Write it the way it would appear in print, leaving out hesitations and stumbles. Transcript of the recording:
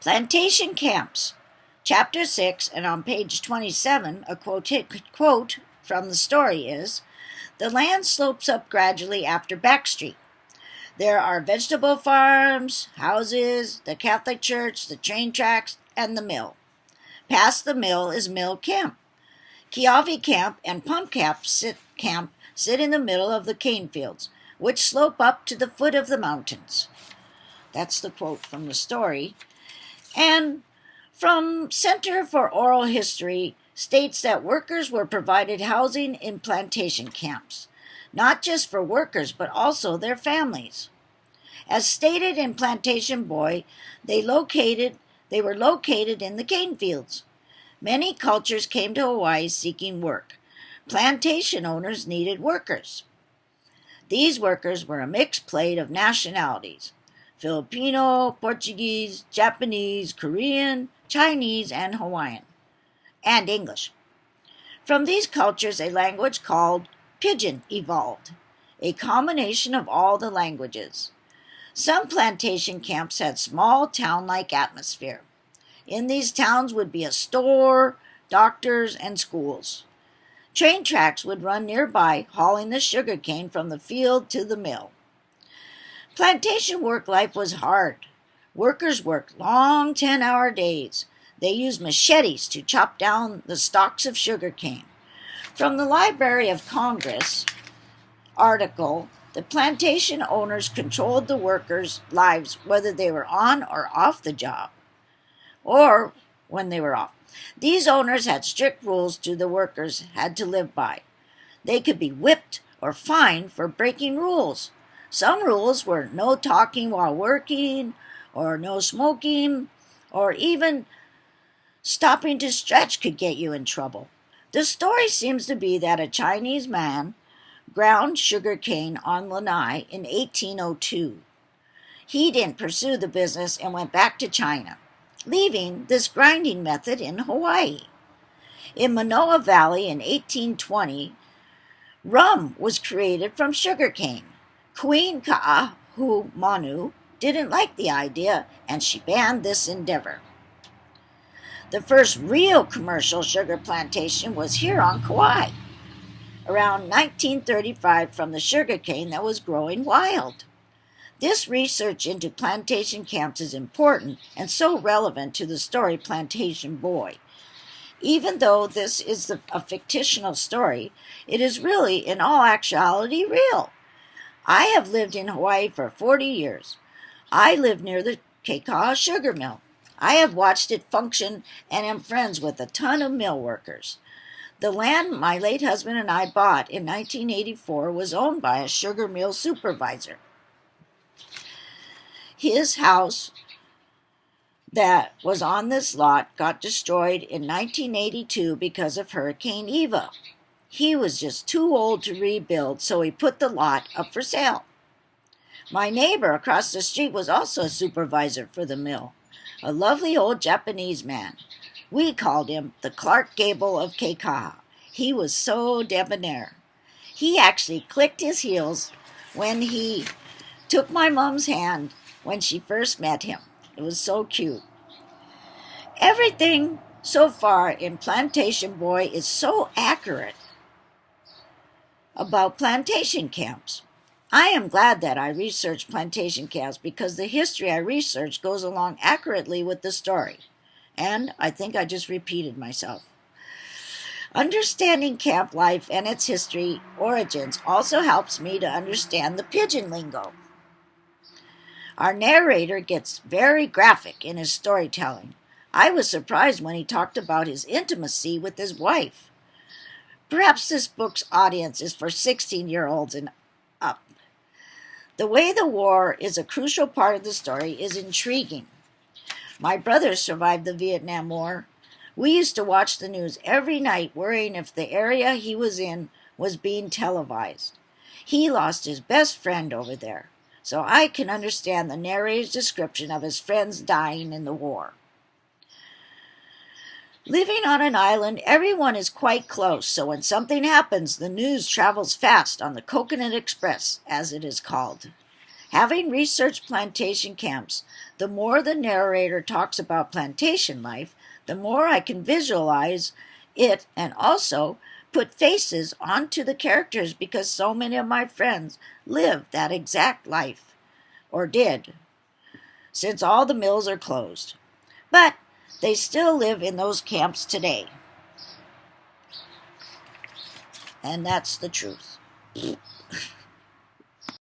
Plantation camps. Chapter 6, and on page 27, a quote from the story is, "The land slopes up gradually after Back Street. There are vegetable farms, houses, the Catholic church, the train tracks, and the mill. Past the mill is Mill Camp. Kiavi Camp and Pump Camp sit in the middle of the cane fields, which slope up to the foot of the mountains." That's the quote from the story. And from Center for Oral History states that workers were provided housing in plantation camps, not just for workers but also their families. As stated in Plantation Boy, they were located in the cane fields. Many cultures came to Hawaii seeking work. Plantation owners needed workers. These workers were a mixed plate of nationalities: Filipino, Portuguese, Japanese, Korean, Chinese, and Hawaiian, and English. From these cultures, a language called Pidgin evolved, a combination of all the languages. Some plantation camps had small town-like atmosphere. In these towns would be a store, doctors, and schools. Train tracks would run nearby, hauling the sugar cane from the field to the mill. Plantation work life was hard. Workers worked long 10-hour days. They used machetes to chop down the stalks of sugar cane. From the Library of Congress article, the plantation owners controlled the workers' lives whether they were on or off the job, or when they were off. These owners had strict rules the workers had to live by. They could be whipped or fined for breaking rules. Some rules were no talking while working, or no smoking, or even stopping to stretch could get you in trouble. The story seems to be that a Chinese man ground sugar cane on Lanai in 1802. He didn't pursue the business and went back to China, leaving this grinding method in Hawaii. In Manoa Valley in 1820, rum was created from sugar cane. Queen Ka'ahumanu didn't like the idea, and she banned this endeavor. The first real commercial sugar plantation was here on Kauai, around 1935, from the sugar cane that was growing wild. This research into plantation camps is important and so relevant to the story Plantation Boy. Even though this is a fictional story, it is really, in all actuality, real. I have lived in Hawaii for 40 years. I live near the Keikaha sugar mill. I have watched it function and am friends with a ton of mill workers. The land my late husband and I bought in 1984 was owned by a sugar mill supervisor. His house that was on this lot got destroyed in 1982 because of Hurricane Eva. He was just too old to rebuild, so he put the lot up for sale. My neighbor across the street was also a supervisor for the mill, a lovely old Japanese man. We called him the Clark Gable of Keikaha. He was so debonair. He actually clicked his heels when he took my mom's hand when she first met him. It was so cute. Everything so far in Plantation Boy is so accurate about plantation camps. I am glad that I researched plantation camps because the history I researched goes along accurately with the story. And I think I just repeated myself. Understanding camp life and its history origins also helps me to understand the pidgin lingo. Our narrator gets very graphic in his storytelling. I was surprised when he talked about his intimacy with his wife. Perhaps this book's audience is for 16-year-olds and up. The way the war is a crucial part of the story is intriguing. My brother survived the Vietnam War. We used to watch the news every night, worrying if the area he was in was being televised. He lost his best friend over there, so I can understand the narrator's description of his friends dying in the war. Living on an island, everyone is quite close, so when something happens, the news travels fast on the Coconut Express, as it is called. Having researched plantation camps, The more the narrator talks about plantation life, the more I can visualize it and also put faces onto the characters because so many of my friends live that exact life, or did, since all the mills are closed. But they still live in those camps today. And that's the truth.